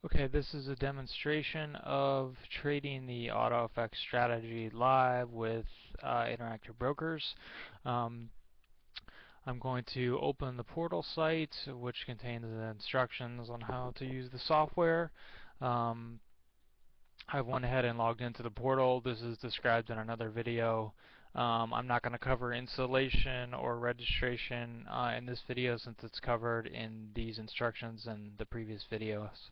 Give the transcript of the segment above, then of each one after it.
Okay, this is a demonstration of trading the autofx strategy live with interactive brokers. Um, I'm going to open the portal site, which contains the instructions on how to use the software. Um, I've went ahead and logged into the portal. This is described in another video. I'm not going to cover installation or registration in this video since it's covered in these instructions in the previous videos.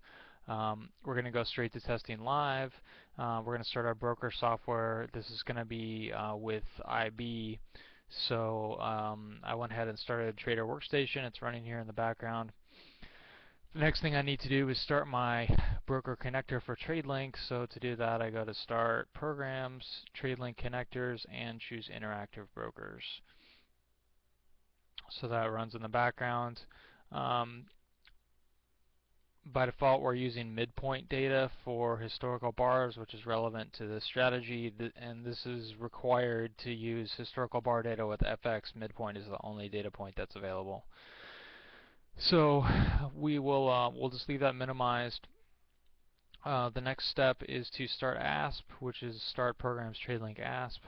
We're going to go straight to testing live. We're going to start our broker software. This is going to be with IB. So I went ahead and started Trader Workstation. It's running here in the background. The next thing I need to do is start my broker connector for TradeLink. So to do that, I go to Start, Programs, TradeLink Connectors, and choose Interactive Brokers. So that runs in the background. By default, we're using midpoint data for historical bars, which is relevant to this strategy, and this is required to use historical bar data with FX. Midpoint is the only data point that's available. So we'll just leave that minimized. The next step is to start ASP, which is Start Programs TradeLink ASP.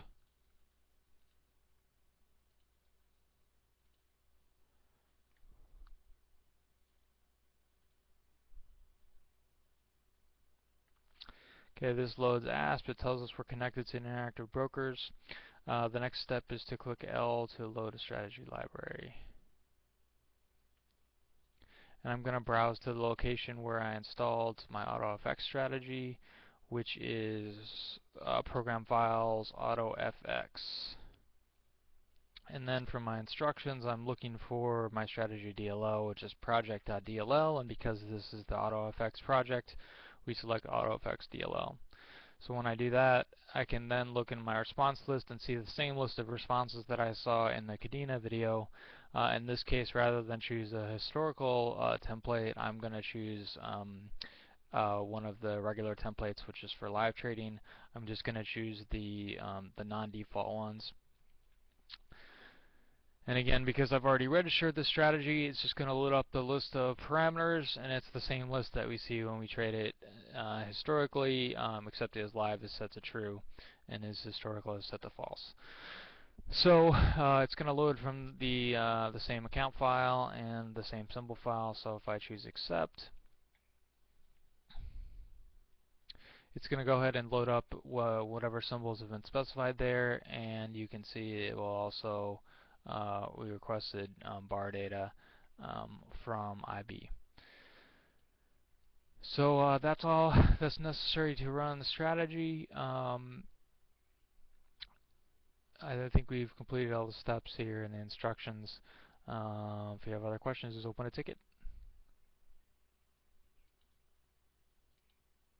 Okay, this loads ASP. It tells us we're connected to interactive brokers. The next step is to click L to load a strategy library. And I'm going to browse to the location where I installed my AutoFX strategy, which is Program Files, AutoFX. And then for my instructions, I'm looking for my strategy DLL, which is project.dll, and because this is the AutoFX project, we select AutoFX DLL. So when I do that, I can then look in my response list and see the same list of responses that I saw in the Kadena video. In this case, rather than choose a historical template, I'm going to choose one of the regular templates, which is for live trading. I'm just going to choose the non-default ones. And again, because I've already registered this strategy, it's just going to load up the list of parameters, and it's the same list that we see when we trade it historically, except as live is set to true, and as historical is set to false. So it's going to load from the same account file and the same symbol file. So if I choose accept, it's going to go ahead and load up whatever symbols have been specified there, and you can see it will also we requested bar data from IB. So that's all that's necessary to run the strategy. I think we've completed all the steps here in the instructions. If you have other questions, just open a ticket.